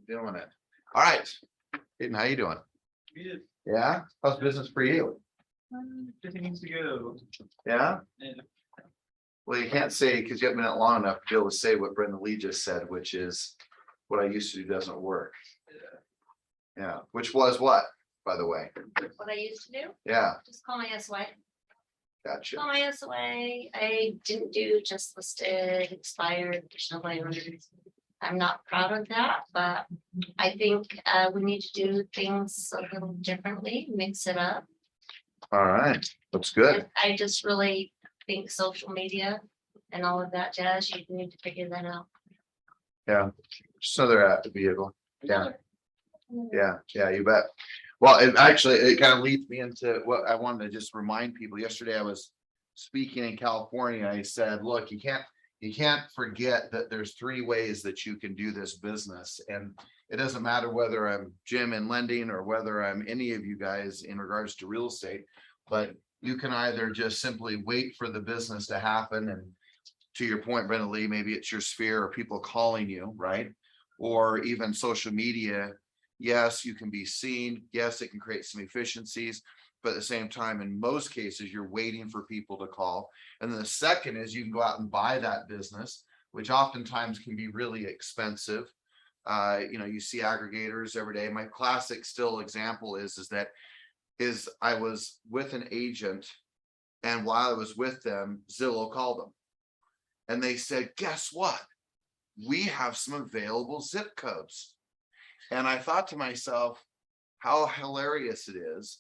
Doing it. All right. Hayden, how you doing? Good. Yeah. How's business for you? Everything needs to go. Yeah. Yeah. Well, you can't say because you haven't been out long enough to be able to say what Brenda Lee just said, which is what I used to do doesn't work. Yeah. Which was what, by the way? What I used to do, Yeah. just call my SOA. Gotcha. Call my SOA. I didn't do just listed, expired, additional waivers. I'm not proud of that, but I think we need to do things a little differently, mix it up. All right. Looks good. And I just really think social media and all of that jazz, you need to figure that out. Yeah. Just another vehicle. Yeah. Yeah, you bet. Well, it kind of leads me into what I wanted to just remind people. Yesterday, I was speaking in California. I said, look, you can't forget that there's three ways that you can do this business. And it doesn't matter whether I'm Jim in lending or whether I'm any of you guys in regards to real estate, but you can either just simply wait for the business to happen. And to your point, Brenda Lee, maybe it's your sphere or people calling you, right? Or even social media. Yes, you can be seen. Yes, it can create some efficiencies, but at the same time, in most cases, you're waiting for people to call. And then the second is you can go out and buy that business, which oftentimes can be really expensive. You see aggregators every day. My classic still example is I was with an agent, and while I was with them, Zillow called them. And they said, guess what? We have some available zip codes. And I thought to myself, how hilarious it is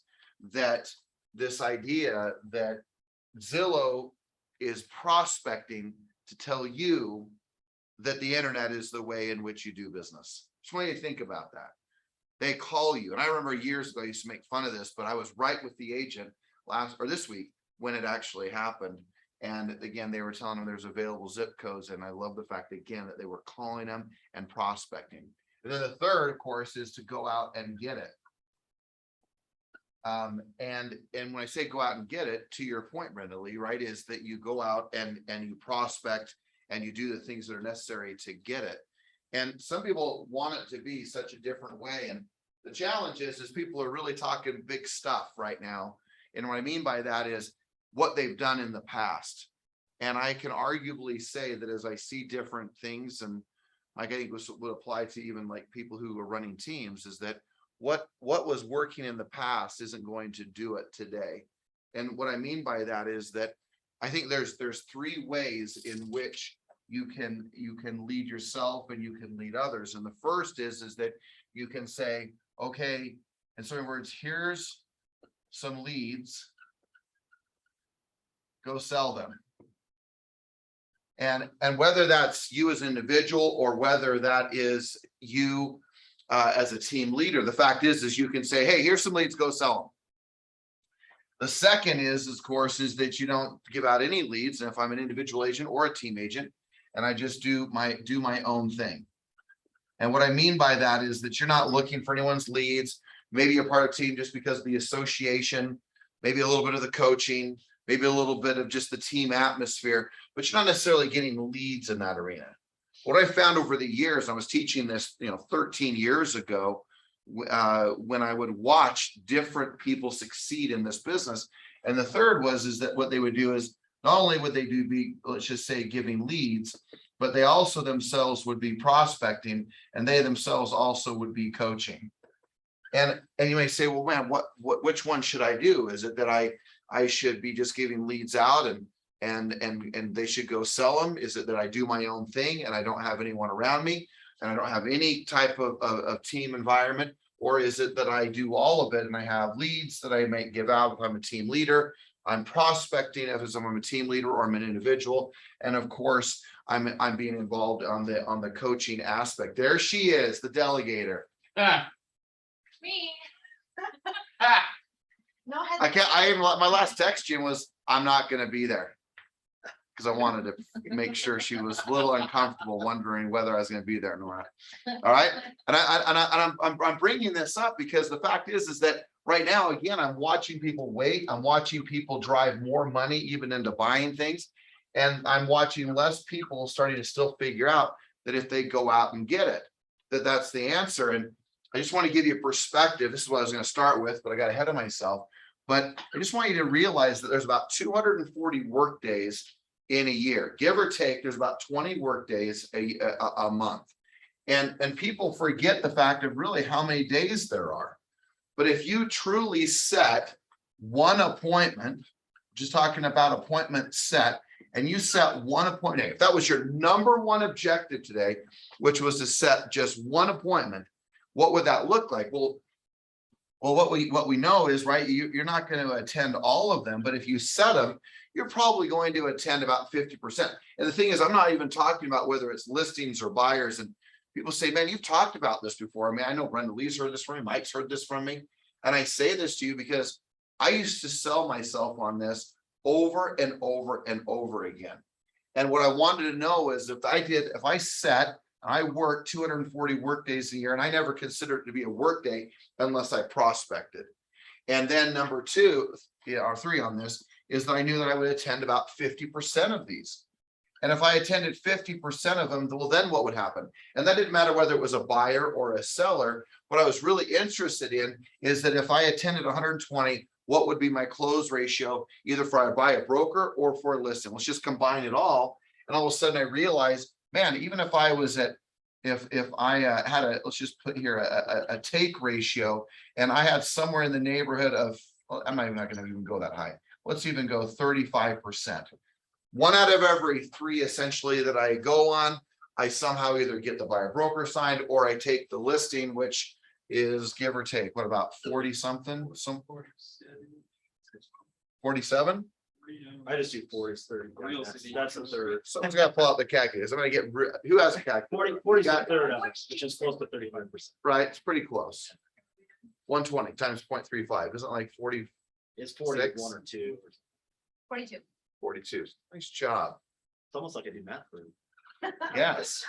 that this idea that Zillow is prospecting to tell you that the internet is the way in which you do business. Just want you to think about that. They call you. And I remember years ago, I used to make fun of this, but I was right with the agent this week when it actually happened. And again, they were telling them there's available zip codes. And I love the fact, again, that they were calling them and prospecting. And then the third, of course, is to go out and get it. And when I say go out and get it, to your point, Brenda Lee, right, is that you go out and you prospect and you do the things that are necessary to get it. And some people want it to be such a different way. And the challenge is people are really talking big stuff right now. And what I mean by that is what they've done in the past. And I can arguably say that as I see different things, and like I think would apply to even like people who are running teams, is that what was working in the past isn't going to do it today. And what I mean by that is that I think there's three ways in which you can lead yourself and you can lead others. And the first is that you can say, okay, in certain words, here's some leads, go sell them. And whether that's you as an individual or whether that is you as a team leader, the fact is you can say, hey, here's some leads, go sell them. The second is, of course, is that you don't give out any leads. And if I'm an individual agent or a team agent, and I just do my own thing. And what I mean by that is that you're not looking for anyone's leads. Maybe you're part of a team just because of the association, maybe a little bit of the coaching, maybe a little bit of just the team atmosphere, but you're not necessarily getting leads in that arena. What I found over the years, I was teaching this, 13 years ago, when I would watch different people succeed in this business. And the third is that what they would do is not only would they be, let's just say, giving leads, but they also themselves would be prospecting, and they themselves also would be coaching. And you may say, well, man, which one should I do? Is it that I should be just giving leads out and they should go sell them? Is it that I do my own thing and I don't have anyone around me and I don't have any type of team environment? Or is it that I do all of it and I have leads that I may give out if I'm a team leader? I'm prospecting if I'm a team leader or I'm an individual. And of course, I'm being involved on the coaching aspect. There she is, the delegator. Me. No, My last text, Jim, was I'm not going to be there, because I wanted to make sure she was a little uncomfortable, wondering whether I was going to be there or not. All right, and I'm bringing this up because the fact is that right now, again, I'm watching people wait. I'm watching people drive more money even into buying things, and I'm watching less people starting to still figure out that if they go out and get it. that that's the answer. And I just want to give you a perspective. This is what I was going to start with, but I got ahead of myself. But I just want you to realize that there's about 240 work days in a year, give or take. There's about 20 work days a month. And people forget the fact of really how many days there are. But if you truly set one appointment, just talking about appointment set, and you set one appointment, if that was your number one objective today, which was to set just one appointment, what would that look like? Well, what we know is, right, you're not going to attend all of them, but if you set them, you're probably going to attend about 50%. And the thing is, I'm not even talking about whether it's listings or buyers. And people say, man, you've talked about this before. I mean, I know Brenda Lee's heard this from me, Mike's heard this from me. And I say this to you because I used to sell myself on this over and over and over again. And what I wanted to know is if I set, I worked 240 work days a year, and I never considered it to be a work day unless I prospected. And then number two, or three on this, is that I knew that I would attend about 50% of these. And if I attended 50% of them, well, then what would happen? And that didn't matter whether it was a buyer or a seller. What I was really interested in is that if I attended 120, what would be my close ratio, either for I buy a broker or for a listing? Let's just combine it all. And all of a sudden I realized, man, even if I was at, if I had a, let's just put here a take ratio, and I had somewhere in the neighborhood of, well, I'm not going to even go that high. Let's even go 35%. One out of every three essentially that I go on, I somehow either get the buyer broker signed or I take the listing, which is give or take, what about 40 something? Some 47? I just do 40s, 30. That's a third. Someone's got to pull out the calculator. I'm going to get, who has a calculator? 40 is a third of it, which is close to 35%. Right, it's pretty close. 120 times 0.35, isn't it like 40, It's 41 or 2. 42. 42? Nice job. It's almost like I do math for you. Yes.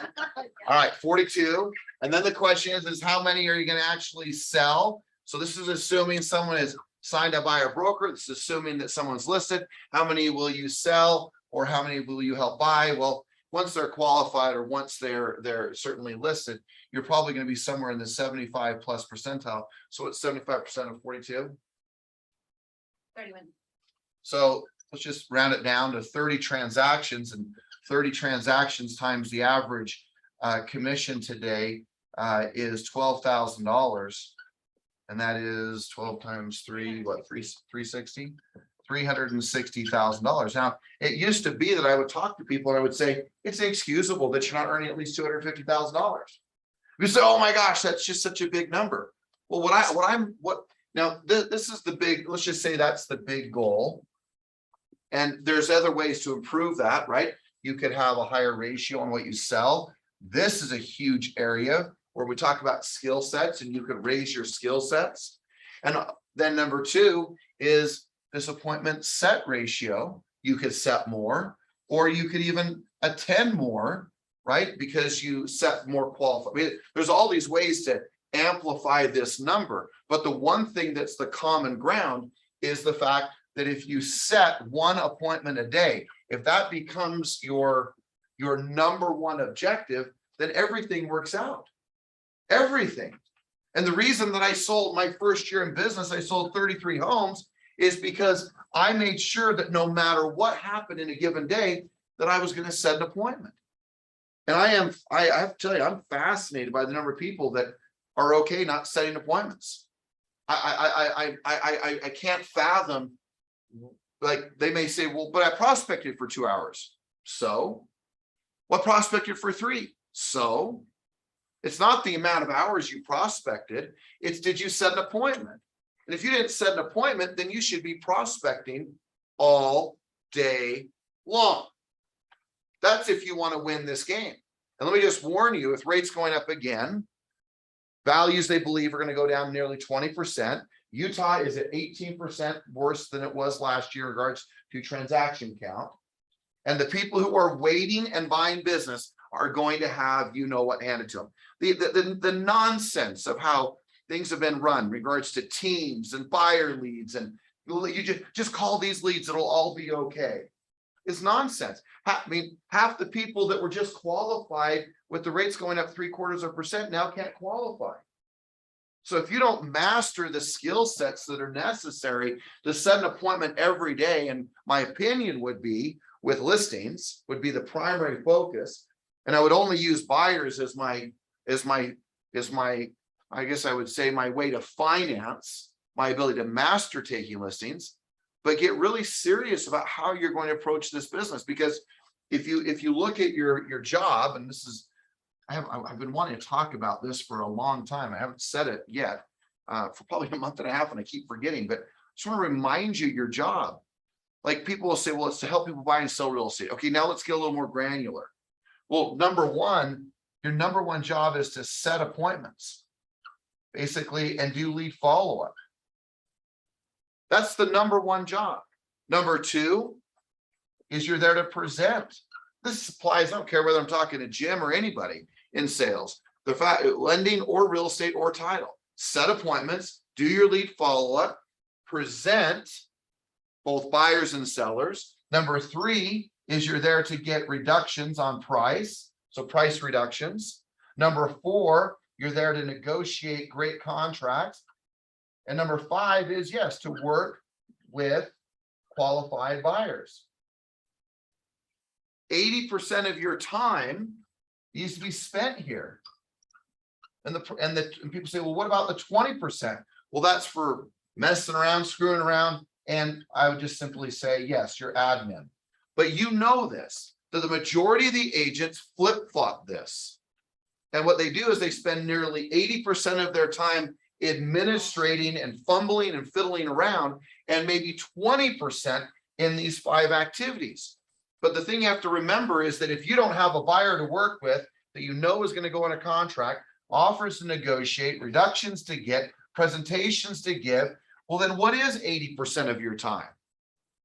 All right, 42. And then the question is how many are you going to actually sell? So this is assuming someone is signed up by a broker. This is assuming that someone's listed. How many will you sell, or how many will you help buy? Well, once they're qualified, or once they're certainly listed, you're probably going to be somewhere in the 75+ percentile. So it's 75% of 42. 31. So let's just round it down to 30 transactions, and 30 transactions times the average commission today is $12,000. And that is 12 times 3, what, 360? $360,000. Now, it used to be that I would talk to people and I would say, it's inexcusable that you're not earning at least $250,000. You say, oh my gosh, that's just such a big number. Well, this is the big, let's just say that's the big goal. And there's other ways to improve that, right? You could have a higher ratio on what you sell. This is a huge area where we talk about skill sets, and you could raise your skill sets. And then number two is this appointment set ratio. You could set more, or you could even attend more, right? Because you set more qualified. I mean, there's all these ways to amplify this number. But the one thing that's the common ground is the fact that if you set one appointment a day, if that becomes your number one objective, then everything works out. Everything. And the reason that I sold my first year in business, I sold 33 homes, is because I made sure that no matter what happened in a given day, that I was going to set an appointment. And I have to tell you, I'm fascinated by the number of people that are okay not setting appointments. I can't fathom, like they may say, well, but I prospected for 2 hours. So what prospected for 3? So it's not the amount of hours you prospected. It's did you set an appointment? And if you didn't set an appointment, then you should be prospecting all day long. That's if you want to win this game. And let me just warn you, with rates going up again, values they believe are going to go down nearly 20%. Utah is at 18% worse than it was last year in regards to transaction count. And the people who are waiting and buying business are going to have, you know what, handed to them. The nonsense of how things have been run in regards to teams and buyer leads, and you just call these leads, it'll all be okay. It's nonsense. I mean, half the people that were just qualified with the rates going up 0.75% now can't qualify. So if you don't master the skill sets that are necessary to set an appointment every day, and my opinion would be with listings would be the primary focus. And I would only use buyers as my, I guess I would say my way to finance my ability to master taking listings, but get really serious about how you're going to approach this business. Because if you look at your job, and this is, I've been wanting to talk about this for a long time. I haven't said it yet for probably a month and a half, and I keep forgetting, but I just want to remind you your job. Like people will say, well, it's to help people buy and sell real estate. Okay, now let's get a little more granular. Well, number one, your number one job is to set appointments, basically, and do lead follow-up. That's the number one job. Number two is you're there to present. This applies, I don't care whether I'm talking to Jim or anybody in sales, the fact lending or real estate or title. Set appointments, do your lead follow-up, present both buyers and sellers. Number three is you're there to get reductions on price, so price reductions. Number four, you're there to negotiate great contracts. And number five is, yes, to work with qualified buyers. 80% of your time needs to be spent here. And people say, well, what about the 20%? Well, that's for messing around, screwing around. And I would just simply say, yes, you're admin. But you know this, that the majority of the agents flip-flop this. And what they do is they spend nearly 80% of their time administrating and fumbling and fiddling around, and maybe 20% in these 5 activities. But the thing you have to remember is that if you don't have a buyer to work with that you know is going to go on a contract, offers to negotiate, reductions to get, presentations to give, well, then what is 80% of your time?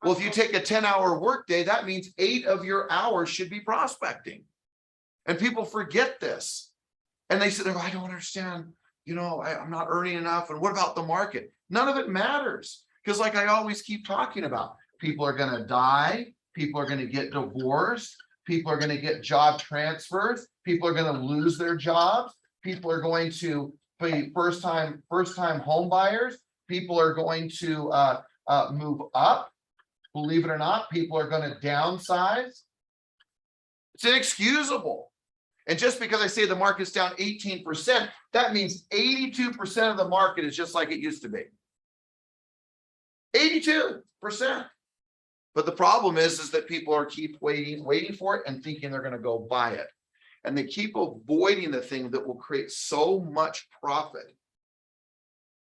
Well, if you take a 10-hour workday, that means 8 of your hours should be prospecting. And people forget this. And they say, I don't understand, you know, I'm not earning enough. And what about the market? None of it matters. Because like I always keep talking about, people are going to die. People are going to get divorced. People are going to get job transfers. People are going to lose their jobs. People are going to be first-time home buyers. People are going to move up. Believe it or not, people are going to downsize. It's inexcusable. And just because I say the market's down 18%, that means 82% of the market is just like it used to be. 82%. But the problem is that people are keep waiting for it and thinking they're going to go buy it. And they keep avoiding the thing that will create so much profit.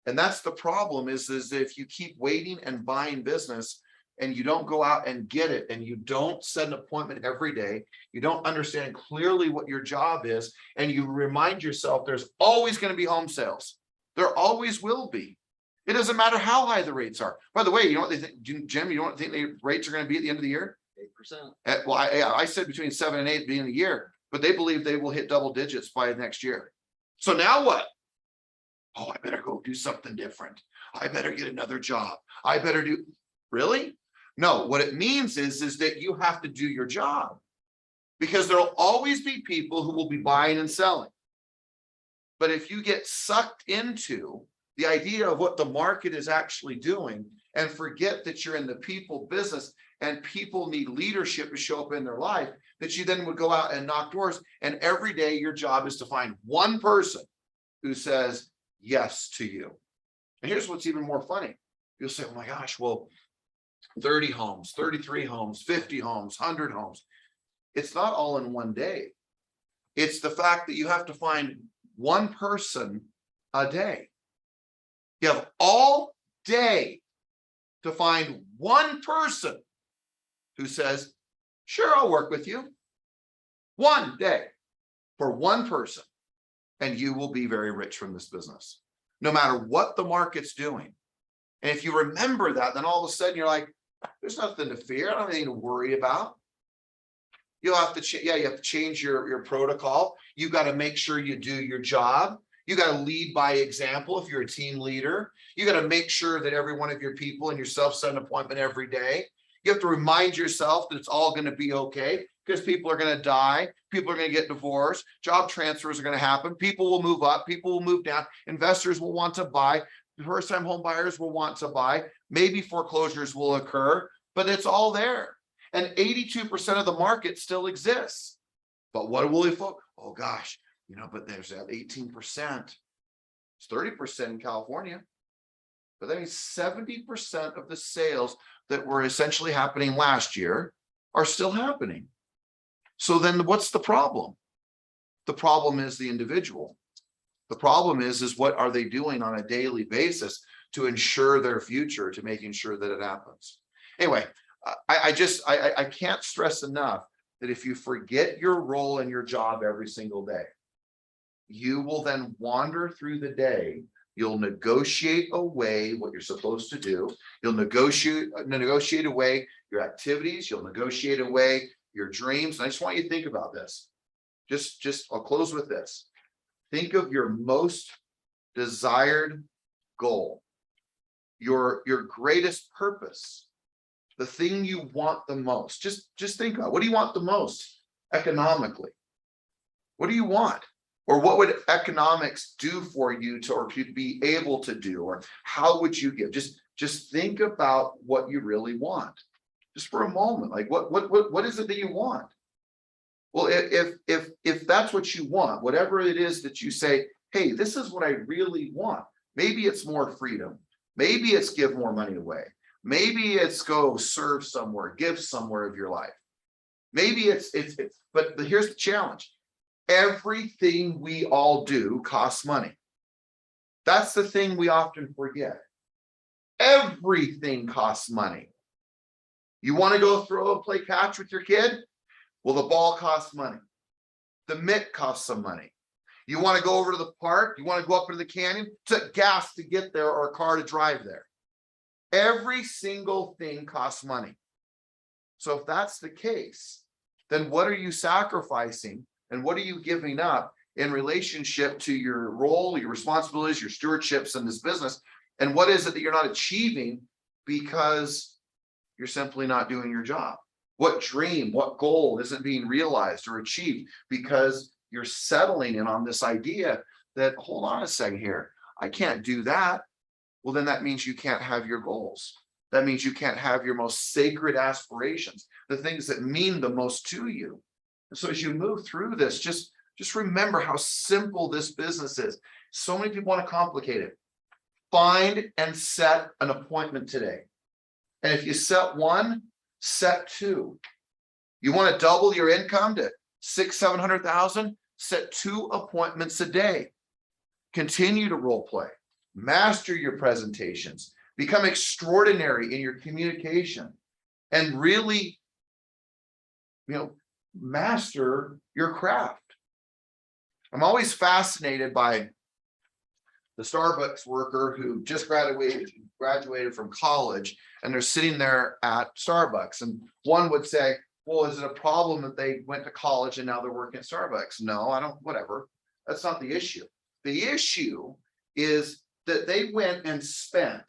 And that's the problem is if you keep waiting and buying business and you don't go out and get it, and you don't set an appointment every day, you don't understand clearly what your job is, and you remind yourself there's always going to be home sales. There always will be. It doesn't matter how high the rates are. By the way, you know what they think, Jim, you know what they think the rates are going to be at the end of the year? 8%. Well, I said between 7 and 8 at the beginning of the year, but they believe they will hit double digits by next year. So now what? Oh, I better go do something different. I better get another job. I better do. Really? No, what it means is that you have to do your job, because there'll always be people who will be buying and selling. But if you get sucked into the idea of what the market is actually doing and forget that you're in the people business and people need leadership to show up in their life, that you then would go out and knock doors, and every day your job is to find one person who says yes to you. And here's what's even more funny. You'll say, oh my gosh, well, 30 homes, 33 homes, 50 homes, 100 homes. It's not all in one day. It's the fact that you have to find one person a day. You have all day to find one person who says, sure, I'll work with you. One day for one person, and you will be very rich from this business, no matter what the market's doing. And if you remember that, then all of a sudden you're like, there's nothing to fear. I don't have anything to worry about. You'll have to, you have to change your protocol. You got to make sure you do your job. You got to lead by example if you're a team leader. You got to make sure that every one of your people and yourself set an appointment every day. You have to remind yourself that it's all going to be okay, because people are going to die, people are going to get divorced, job transfers are going to happen, people will move up, people will move down, investors will want to buy, first-time home buyers will want to buy, maybe foreclosures will occur, but it's all there. And 82% of the market still exists. But what will we focus? Oh gosh, but there's that 18%. It's 30% in California. But that means 70% of the sales that were essentially happening last year are still happening. So then what's the problem? The problem is the individual. The problem is what are they doing on a daily basis to ensure their future, to making sure that it happens. Anyway, I can't stress enough that if you forget your role in your job every single day, you will then wander through the day. You'll negotiate away what you're supposed to do. You'll negotiate away your activities. You'll negotiate away your dreams. And I just want you to think about this. I'll close with this. Think of your most desired goal, your greatest purpose, the thing you want the most. Just think about, what do you want the most economically? What do you want? Or what would economics do for you or to be able to do? Or how would you give? Just think about what you really want. Just for a moment, like what is it that you want? Well, if that's what you want, whatever it is that you say, hey, this is what I really want. Maybe it's more freedom. Maybe it's give more money away. Maybe it's go serve somewhere, give somewhere of your life. Maybe but here's the challenge. Everything we all do costs money. That's the thing we often forget. Everything costs money. You want to go throw and play catch with your kid? Well, the ball costs money. The mitt costs some money. You want to go over to the park? You want to go up into the canyon? It's gas to get there or a car to drive there. Every single thing costs money. So if that's the case, then what are you sacrificing and what are you giving up in relationship to your role, your responsibilities, your stewardships in this business? And what is it that you're not achieving because you're simply not doing your job? What dream, what goal isn't being realized or achieved because you're settling in on this idea that, hold on a second here, I can't do that. Well, then that means you can't have your goals. That means you can't have your most sacred aspirations, the things that mean the most to you. And so as you move through this, just remember how simple this business is. So many people want to complicate it. Find and set an appointment today. And if you set one, set two. You want to double your income to 600,000-700,000, set 2 appointments a day. Continue to role play. Master your presentations, become extraordinary in your communication, and really, master your craft. I'm always fascinated by the Starbucks worker who just graduated from college, and they're sitting there at Starbucks. And one would say, well, is it a problem that they went to college and now they're working at Starbucks? No, I don't, whatever. That's not the issue. The issue is that they went and spent,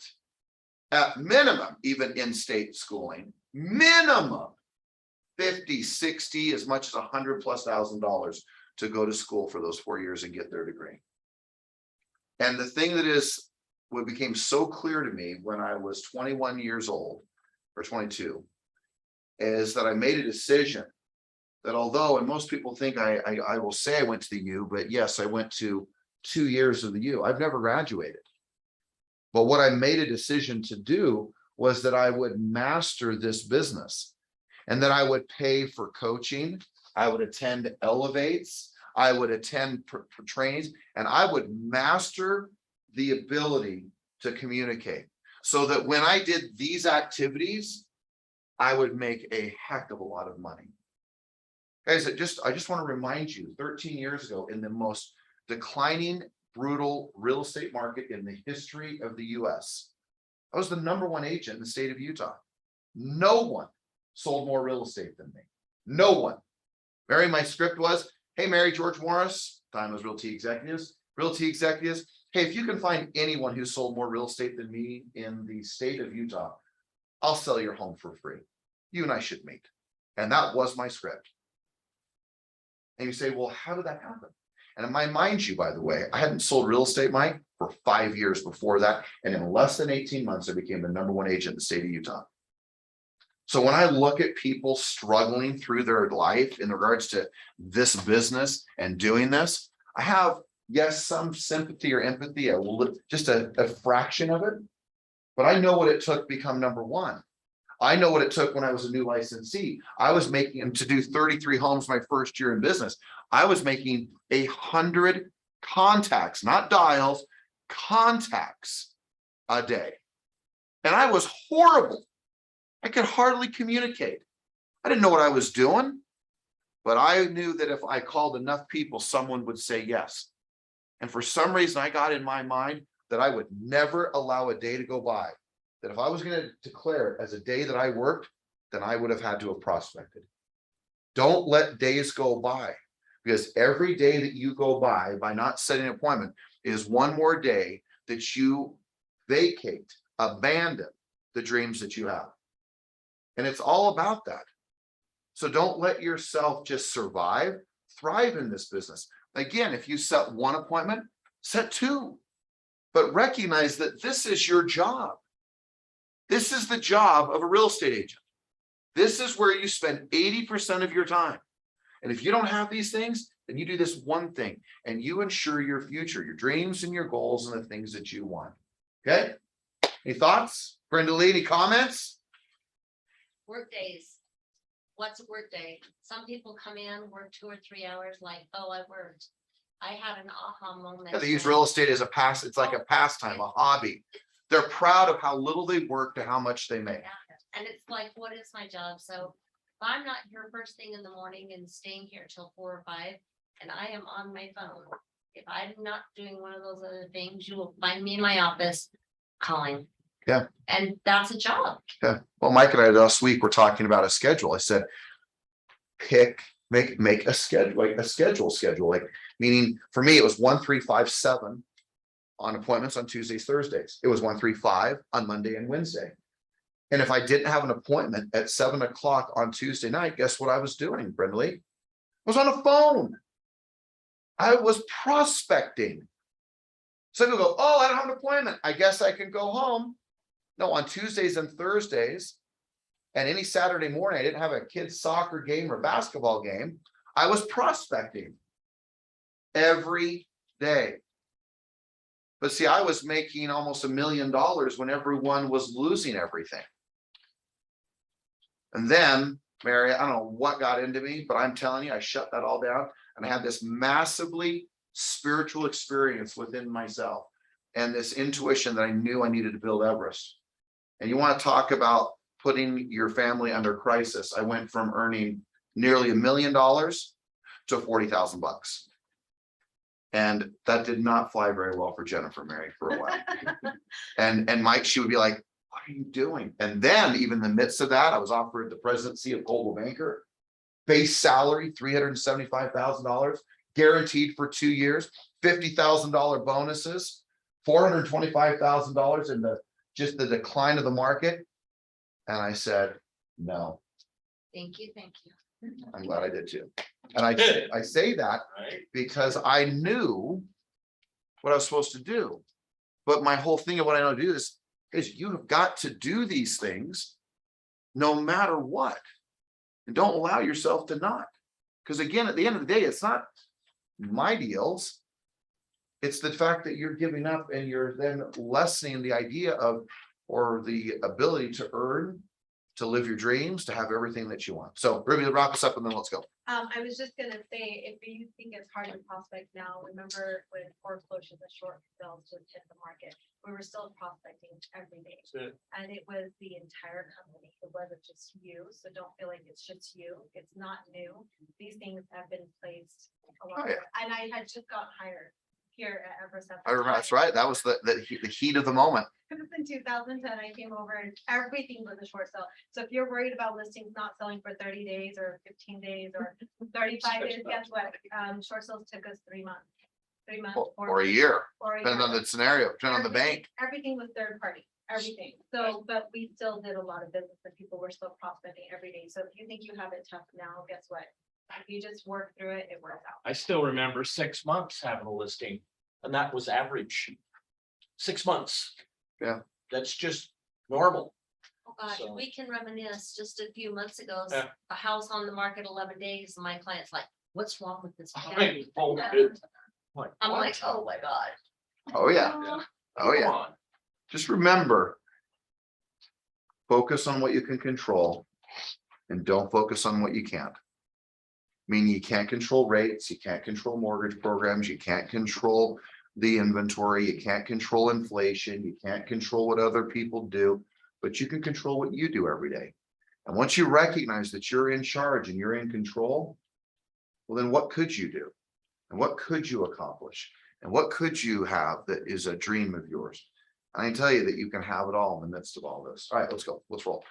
at minimum, even in-state schooling, minimum 50, 60, as much as $100,000+ to go to school for those 4 years and get their degree. And the thing what became so clear to me when I was 21 years old, or 22, is that I made a decision that although, and most people think I will say I went to the U, but yes, I went to 2 years of the U. I've never graduated. But what I made a decision to do was that I would master this business and that I would pay for coaching. I would attend elevates. I would attend trainings, and I would master the ability to communicate so that when I did these activities, I would make a heck of a lot of money. Guys, I just want to remind you, 13 years ago, in the most declining, brutal real estate market in the history of the US, I was the #1 agent in the state of Utah. No one sold more real estate than me. No one. Mary, my script was, hey, Mary, George Morris, time was Realty Executives. Hey, if you can find anyone who sold more real estate than me in the state of Utah, I'll sell your home for free. you and I should meet. And that was my script. And you say, well, how did that happen? And I mind you, by the way, I hadn't sold real estate, Mike, for 5 years before that. And in less than 18 months, I became the #1 agent in the state of Utah. So when I look at people struggling through their life in regards to this business and doing this, I have, yes, some sympathy or empathy, just a fraction of it. But I know what it took to become #1. I know what it took when I was a new licensee. I was making to do 33 homes my first year in business. I was making 100 contacts, not dials, contacts a day. And I was horrible. I could hardly communicate. I didn't know what I was doing, but I knew that if I called enough people, someone would say yes. And for some reason, I got in my mind that I would never allow a day to go by, that if I was going to declare it as a day that I worked, then I would have had to have prospected. Don't let days go by, because every day that you go by not setting an appointment is one more day that you vacate, abandon the dreams that you have. And it's all about that. So don't let yourself just survive, thrive in this business. Again, if you set 1 appointment, set 2, but recognize that this is your job. This is the job of a real estate agent. This is where you spend 80% of your time. And if you don't have these things, then you do this one thing and you ensure your future, your dreams and your goals and the things that you want. Okay. Any thoughts? Brenda Lee, any comments? Work days. What's a work day? Some people come in, work 2 or 3 hours, like, oh, I worked. I had an aha moment. Yeah, they use real estate as a pass. It's like a pastime, a hobby. They're proud of how little they work to how much they make. And it's like, what is my job? So if I'm not here first thing in the morning and staying here till 4 or 5, and I am on my phone, if I'm not doing one of those other things, you will find me in my office calling. Yeah. And that's a job. Yeah. Well, Mike and I last week were talking about a schedule. I said, make a schedule, like a schedule, like meaning for me, it was 1, 3, 5, 7 on appointments on Tuesdays, Thursdays. It was 1, 3, 5 on Monday and Wednesday. And if I didn't have an appointment at 7 o'clock on Tuesday night, guess what I was doing, Brenda Lee? I was on a phone. I was prospecting. Some people go, oh, I don't have an appointment. I guess I can go home. No, on Tuesdays and Thursdays and any Saturday morning, I didn't have a kid's soccer game or basketball game. I was prospecting every day. But see, I was making almost $1 million when everyone was losing everything. And then, Mary, I don't know what got into me, but I'm telling you, I shut that all down. And I had this massively spiritual experience within myself and this intuition that I knew I needed to build Everest. And you want to talk about putting your family under crisis. I went from earning nearly $1 million to $40,000. And that did not fly very well for Jennifer, Mary, for a while. and Mike, she would be like, what are you doing? And then even in the midst of that, I was offered the presidency of Global Banker, base salary, $375,000, guaranteed for 2 years, $50,000 bonuses, $425,000 in just the decline of the market. And I said, no. Thank you. Thank you. I'm glad I did too. And I say that because I knew what I was supposed to do. But my whole thing of what I know to do is you have got to do these things no matter what. And don't allow yourself to not. Because again, at the end of the day, it's not my deals. It's the fact that you're giving up and you're then lessening the idea of or the ability to earn, to live your dreams, to have everything that you want. So Ruby, wrap us up and then let's go. I was just gonna say, if you think it's hard to prospect now, remember when foreclosures and short sales just hit the market, we were still prospecting every day. And it was the entire company. It wasn't just you. So don't feel like it's just you. It's not new. These things have been placed a lot. Oh, yeah. And I had just got hired here at Everest. I remember, that's right. That was the heat of the moment. It was in 2010, I came over and everything was a short sale. So if you're worried about listings not selling for 30 days or 15 days or 35 days, guess what? Short sales took us 3 months. 3 months. Or a year, Or a depending on year. the scenario, depending on the bank. Everything was third party. everything. So, but we still did a lot of business and people were still prospecting every day. So if you think you have it tough now, guess what? If you just work through it, it works out. I still remember 6 months having a listing, and that was average. 6 months. Yeah. That's just normal. Oh gosh, So- we can reminisce just a few months ago, Yeah. a house on the market 11 days, and my client's like, what's wrong with this? I property?" told it. I'm what? like, oh my God. Oh, yeah. Oh, Come yeah. on. Just remember. Focus on what you can control. And don't focus on what you can't. Meaning you can't control rates, you can't control mortgage programs, you can't control the inventory, you can't control inflation, you can't control what other people do. But you can control what you do every day. And once you recognize that you're in charge and you're in control. Well, then what could you do? And what could you accomplish? And what could you have that is a dream of yours? I can tell you that you can have it all in the midst of all this. All right, let's go. Let's roll.